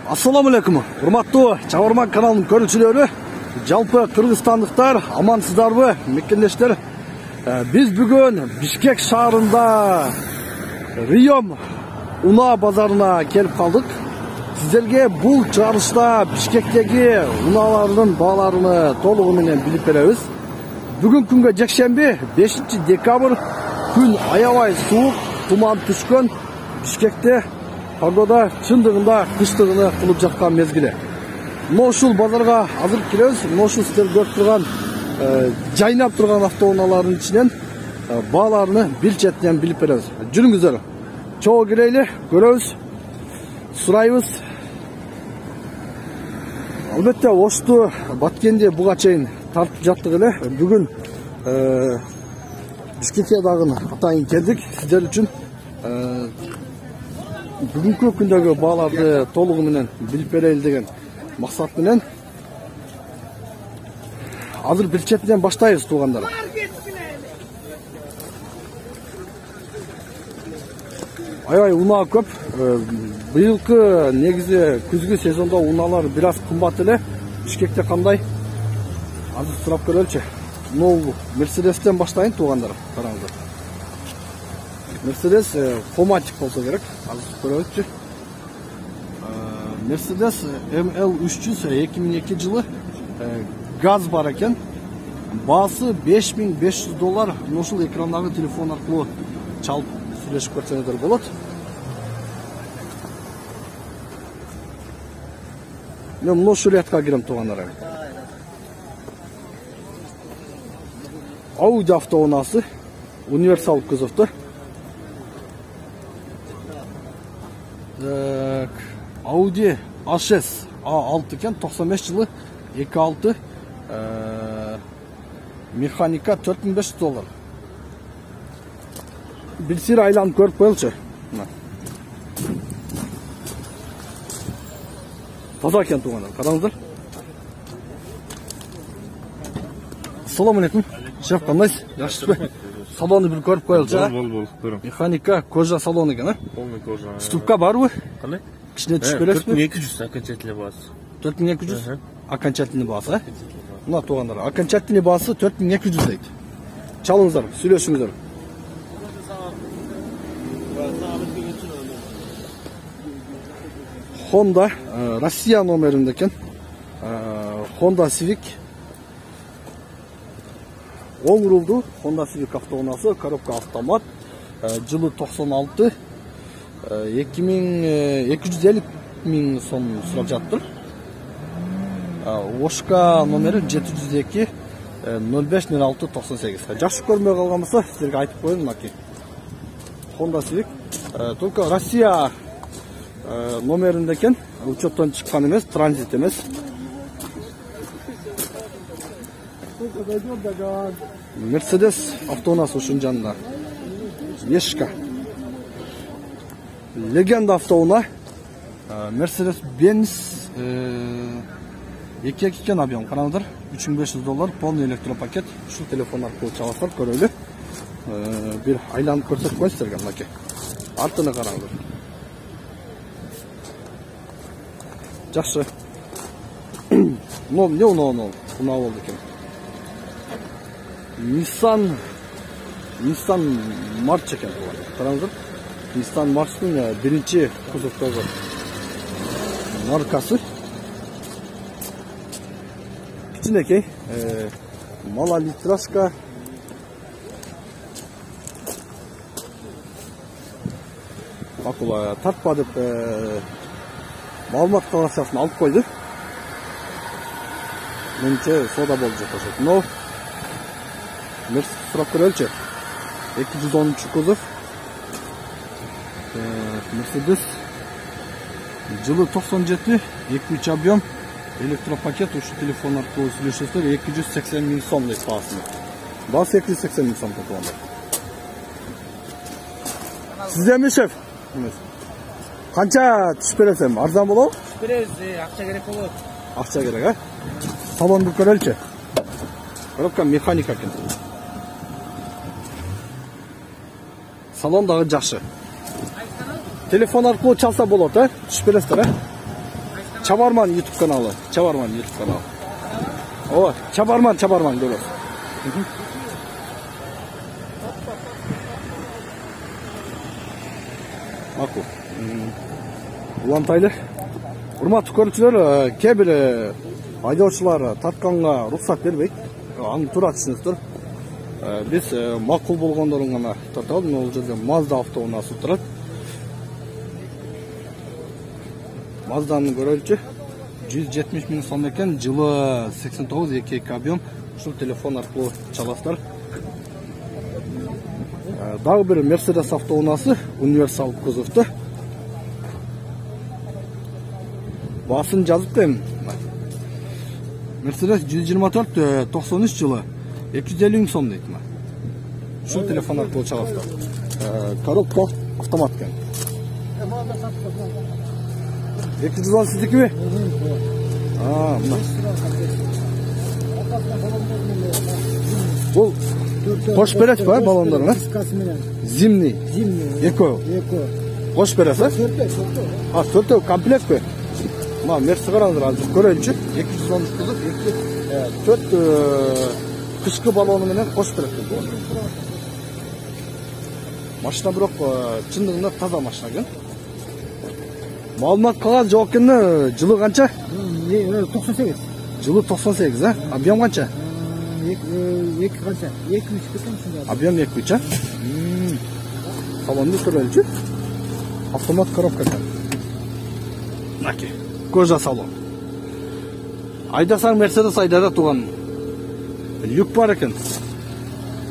Assalamu alaikum. Урматтуу Чабарман каналынын көрүүчүлөрү, жалпы кыргызстандыктар, амансыздарбы, мекендештер? Биз бүгүн Бишкек шаарында Риом унаа базарына келип калдык. Сиздерге бул чыгарылышта Бишкектеги унаалардын бааларын толугу менен билип беребиз. Бүгүн күнгө жекшемби 5 декабрь күн аябай суук, туман түшкөн. Бишкекте погода чындыгында кыштыгыны кылып жаткан мезгили. Ушул базарга азыр киребиз. Ушул сиздер көрүп турган жайнап турган автоунаалардын ичинен бааларын бир четинен билип беребиз. Жүрүңүздөр. Чогуу кирейли, көрөбүз, сурайбыз. Албетте Ошту Баткенди буга чейин тартып жаттык эле. Бүгүн Бишкекке дагы атайын келдик. Сиздер үчүн бүгүнкү күндөгү бааларды толугу менен билип берели деген максат менен азыр бир четинен баштайбыз, туугандар. Аябай унаа көп. Быйылкы негизи күзгү сезондо унаалар бир аз кымбат эле. Бишкекте кандай? Азыр сурап көрөлүчү. Новый Мерседестен баштайын, туугандар. Караңыздар. Мерседес Фоматик болсо керек. Азыр көрөлүчү. Мерседес ML300 2002 жылы газ бар экен. Баасы $5500. Ушул экрандагы телефон аркылуу чалып сүйлөшүп көрсөңүздөр болот. Мен ушул ятка кирем, туугандар. Audi автоунаасы, универсал кузовдо. Audi A6 A6 екен, 95 жылы 2.6 механика $4500. Билсир айланып көрүп коелучу. Таза екен, туугандар, караңыздар. Ассаламу алейкум. Шеф, кандайсыз? Жакшысызбы? Салонду бир көрүп коелучу. Бол, көрөм. Механика кожа салон экен, Полный кожа. Ступка барбы? Кандай? Кичине түшүп бересизби? 4200 окончательный баасы. 4200 окончательный баасы. Мына туугандар, окончательный баасы 4200 дейт. Чалыңыздар, сүйлөшүңүздөр. Honda Россия номеринде экен. Honda Civic. Оң рулду Honda Civic автоунаасы, коробка автомат. Жылы 96. 250 000 сом сурап жатыр. Ошка номери 702 05 06 98. Жакшы көрмөй калган болсо сиздерге айтып коеюн, мынакей. Honda Civic. Только Россия номеринде экен. Учеттон чыккан эмес, транзит эмес. Мерседес автоунаасы ушунун жанында. Ешка. Легенда автоуна. Мерседес Benz 2.2 екен объем. Караңыздар, $3500, полный электропакет. Ушул телефон аркылуу чаласыздар, көрөлү. Бир айланып көрсөтүп коеюн сиздерге, мынакей. Артына караңыздар. Жакшы. Эмне унаа болду экен? Nissan March екен. Караңыздар. Nissan March'тын биринчи кузовдогу маркасы. Кичинекей, малолитражка. Акула тартпа деп маалымат кагазын алып койду. Менче сода болуп жатат. Но сурап көрөлүчү. 210 кузов. Мерседес. Жылы 97, 2.3 объем, электропакет, ушу телефон аркылуу сүйлөшөсүздөр, 280 000 сом дейт баасы. Баасы 280 000 сом туугандар. Сиздерми, шеф? Канча түшүп бересем? Арзан болобу? Түшүп беребиз, акча керек болот. Акча керек, Салонду көрөлүчү. Коробка механика экен. Салон дагы жакшы. Telefon arkılуу çalsa bolot, түшүп бересиздер, Чабарман YouTube каналы. Чабарман YouTube каналы. О, Чабарман көрөсүз. Макул. Улантайлы. Урматтуу көрүүчүлөр, кээ бир айдоочулар тартканга уруксат бербейт. Аны туура түшүнүңүздөр. Биз макул болгондорун гана тартабыз. Бул жерде Mazda автоунаасы турат. Mazda'ны көрөлүчү 170 миң сом экен, жылы 89 2 объем. Ушул телефон аркылуу чаласыздар. Дагы бир Mercedes автоунаасы, универсал кузовду. Баасын жазып коем. Mercedes 124 93 жылы 250 миң сом дейт. Ушул телефон аркылуу чаласыздар. Коробка автомат экен. 210 сиздики ми? Бул кош берет ба баллондорго? Зимний. Эко. Кош берет, а? Төртөө комплект бе? Мерси караңыздар, азыр көрөлүчү. 210 кызып, 4 кышкы баллону менен кош берет. Машина бирок чындыгында таза машина экен. Маалымат кагаз жок экен, жылы канча? 98. Жылы 98, а? Объем канча? 2 канча? 2,5 экен ушунда. Объем 2,5, а? Салонду көрөлүчү. Автомат коробка экен. Наки. Кожа салон. Айдасаң Mercedes айдада туган. Люк бар экен.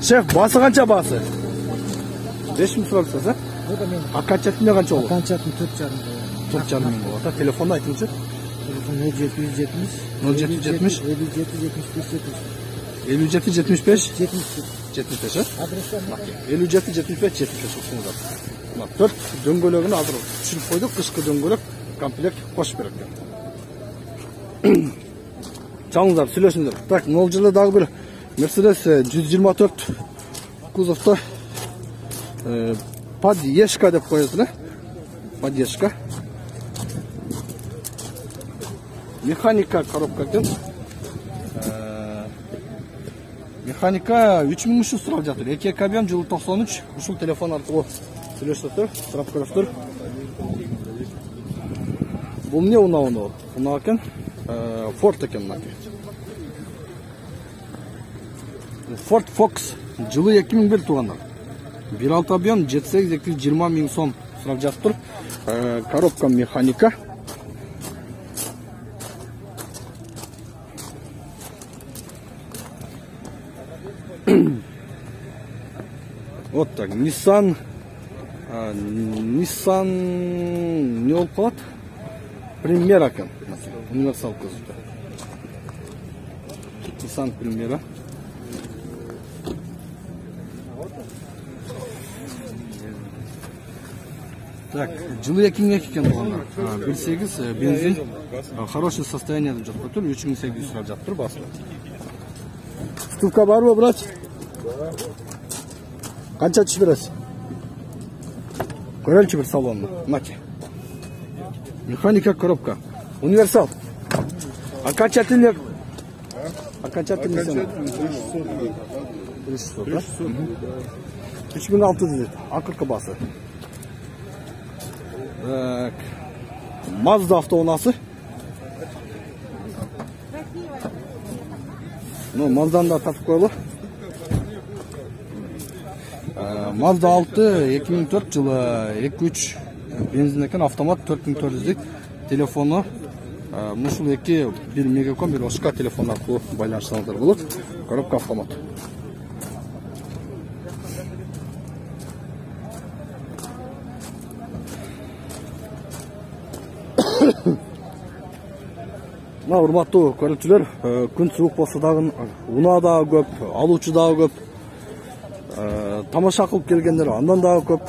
Шеф, басы канча басы? 5 миң сурапсыз, а? Акачатына канча болот? Акачатын 4,5. 4,5 миң болот. Телефонду айтыңызчы. Телефон 0770 0770 57 75 75, а? Адресы 57 75 75 ушуңуздар. 4 дөңгөлөгүн азыр түшүрүп койдук, кышкы дөңгөлөк комплект кош берет экен. Чалыңыздар, сүйлөшүңүздөр. Так, мол жылы дагы бир Mercedes 124 кузовто подъездка деп коесуз, э? Подъездка. Механика коробка экен. Механика 3300 сурап жатыр. 2 объем, жылы 93. Ушул телефон аркылуу сүйлөшүңүздөр, сурап көрөсүздөр. Бул эмне унаа экен? Ford экен мынакей. Ford Focus жылы 2001 тугандар. 1,6 объем, 78 220 миң сом сурап жатыр. Коробка механика. Вот так, Nissan не болуп калат? Примера экен. Универсал кузовда. Nissan Примера. Так, жылы 2002 экен тугандар. 1.8 бензин, хорошее состояние деп жатып отур, 3800 сурап жатыр басы. Втулка барбы, брат? Канча түшүп бересиз? Көрөлчү бир салонну. Мынакей. Механика коробка. Универсал. Окончательный. Окончательный цена. 3600. Акыркы басы. Так. Mazda автоунаасы. Mazda'ны да тартып коелу. Mazda 6 2004 жылы 2.3 бензин экен, автомат 4400 телефону. Мушул 1 мегаком, 1 ошка телефон аркылуу байланышсаңыздар болот. Коробка автомат. Урматтуу көрүүчүлөр, күн суук болсо дагы унаа дагы көп, алуучу дагы көп. Тамаша кылып келгендер андан дагы көп.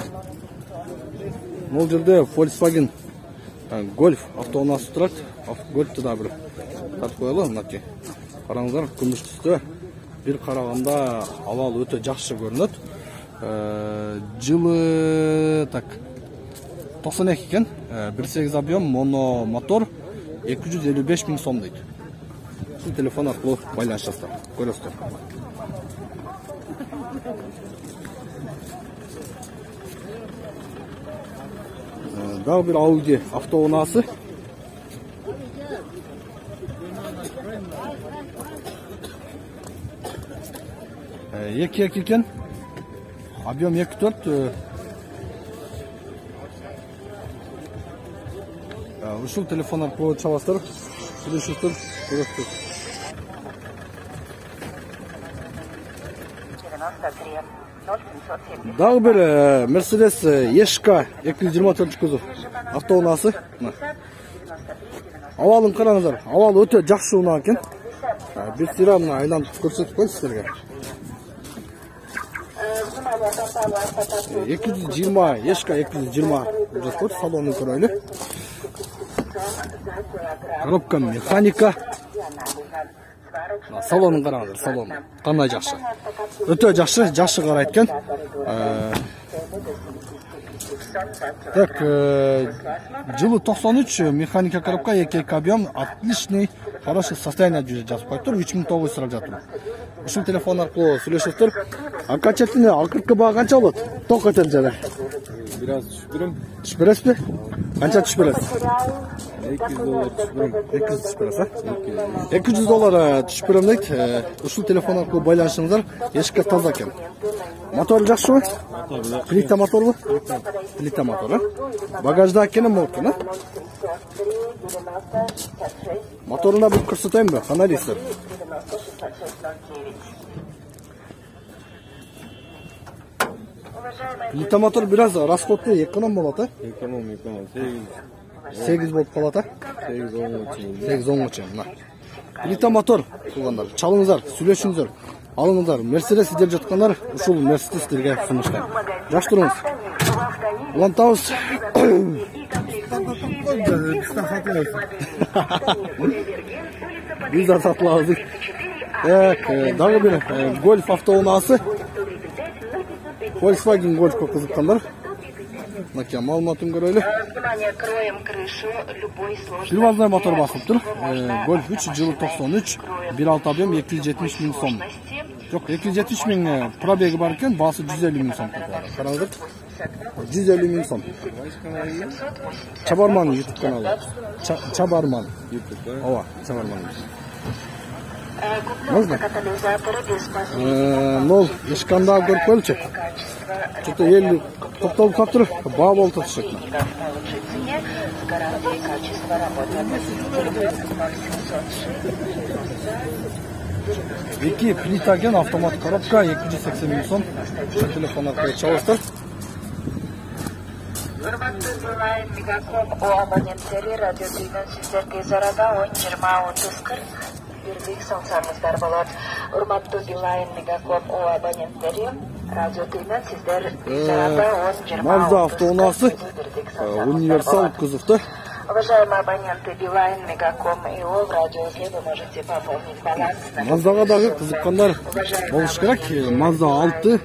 Бул жерде Volkswagen Golf автоунаасы турат. Golf'ты да бир тартып коелу, мынакей. Караңыздар, күмүш түстө. Бир караганда абал өтө жакшы көрүнөт. Жылы так 92 экен. 1.8 объем, моно мотор, 255 ming so'm deydi. Shu telefon orqali байланышасыздар. Ko'rasizlar. Daha bir Audi avtounası. Екі екен. Объем 2.4. Ушул телефон аркылуу чаласыздар. Сүйлөшүңүздөр. Дагы бир Mercedes ESK 224 кузов автоунасы. Авалын караңыздар. Авал өтө жакшы унаа экен. Бир сыйрамына айлантып көрсөтүп коеюн силерге. 220 ESK 220 жазып салонун көрөлү. Коробка механика. Салонун караңыздар, салон. Кандай жакшы. Өтө жакшы карайт экен. Так, жылы 93, механика коробка, 2 объем, отличный, хорошее состояние жазып коюптур, 3900 сурап жатыр. Ушул телефон аркылуу сүйлөшөсүздөр. Окончательный акыркы баа канча болот? Ток көтөрүлөт. Biraz düşürüm. Түшүп бересизби? Канча түшүп бересиз? $200 düşürüm. 200 түшүп бересиз, а? $200 түшүп берем дейт. Ушул телефон аркылуу байланышыңыздар. Эшикке таза экен. Мотор жакшыбы? Плита моторбу? Плита мотор, а? Багажда экен болот, а? Моторуна бир көрсөтөйүнбү? Кандай дейсиздер? Плита мотор biraz расходу эконом болот, а? Ekonom. 8 болуп калат, а? 8-10 үчүн. Плита мотор кылгандар. Чалыңыздар, сүйлөшүңүздөр. Алыңыздар. Mercedes деп жаткандар, ушул Mercedes силерге сунуштар. Жакшы туруңуз. Улантабыз. Биз да сатылабыз. Дагы бир Golf автоунасы. Volkswagen Golf'ка кызыккандар. Мына маалыматын көрөлү. Привозной мотор басып тур. Golf 3 жылы 93, 1.6 объем 270 миң сом. Жок, 270 миң пробеги бар экен, баасы 150 миң сом. Караңыздар. 150 миң сом. Чабарман YouTube каналы. Чабарман YouTube. Ооба, Чабарман. Можно? Нол, ешканда көрүп коелучу. Что-то ел топтолуп калыптыр, баа болуп атышат. Эки плита экен, автомат коробка, 280 миң сом. Телефон аркылуу чаласыздар. Урматтуу Билайн Мегаком о абоненттери радиодүйнөн сиздерге зарада 10-20-30-40 бирдик сонсаңыздар болот. Урматтуу Билайн Мегаком о абоненттери радиодүйнөн сиздер зарада 10-20-30-40 Mazda автоунасы, универсал кузовто. Уважаемые абоненты Билайн, Мегаком и ООО в радиоузле вы можете пополнить баланс. Маздага дагы кызыккандар болуш керек. Mazda 6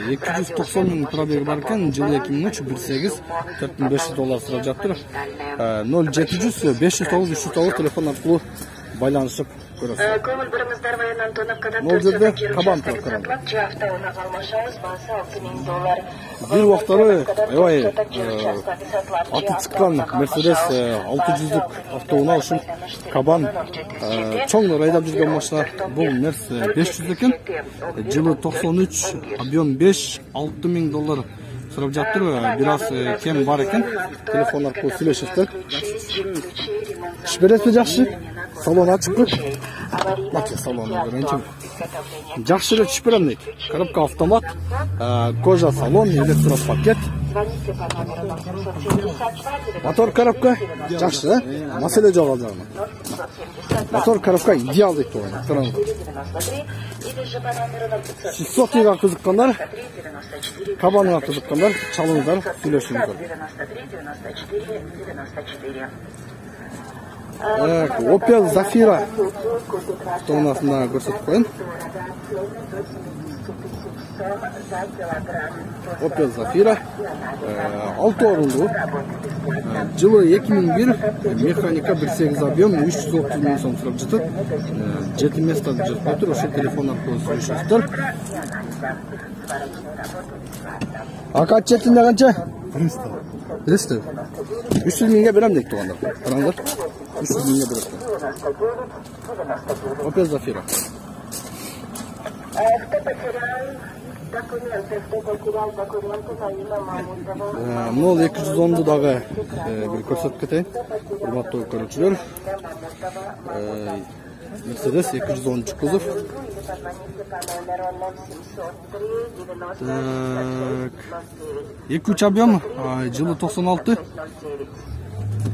290 миң пробеги бар экен, жылы 2003, 1.8, $4500 сурап жатыр. 0700 509 309 телефон аркылуу байланышып көрөсүз. Көңүл бурыңыздар баян Антоновкада Нол жерде кабан турат. автоунак алмашабыз, баасы $6000. Бир убактары аябай аты чыккан Mercedes 600'лүк автоунаа ушул кабан чоң райдап жүргөн машина. Бул Mercedes 500 экен. Жылы 93, объем 5, $6000 сурап жатыр. Бир аз кем бар экен. Телефон аркылуу сүйлөшөсүздөр. Бересизби жакшы? Салон ачыкпы? Бачы салону көрөйүнчү. Жакшы эле түшүп берем дейт. Коробка автомат, кожа салон, электропакет. Мотор коробка жакшы, маселе жок ал жагынан. Мотор коробка идеал дейт ой. 600 кызыккандар, кабанга кызыккандар, чалыңыздар, сүйлөшүңүздөр. Opel Zafira тоннасында көрсөтүп коеюн. Opel Zafira 6 орунду, жылы 2001, механика 1.8 объем, 330 000 сом турап жатат. 7 место жатып отур, ошол телефон аркылуу сүйлөшөсүздөр. Акат четинде канча? 300. 300 миңге берем дейт тугандар. Караңдар. 300 миңге берет. Opel Zafira. Кто потерял документы, кто потерял документы на имя Мамутова? Мынол 210-ду дагы бир көрсөтүп кетейин. Урматтуу көрүүчүлөр. Mercedes 210 кузов. Так. 2 объем, жылы 96.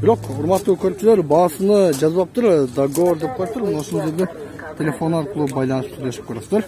Бирок, урматтуу көрүүчүлөр, баасыны жазбаптыр, договор деп коюптур. Ошол жерде телефон аркылуу байланышып сүйлөшүп көрөсүздөр.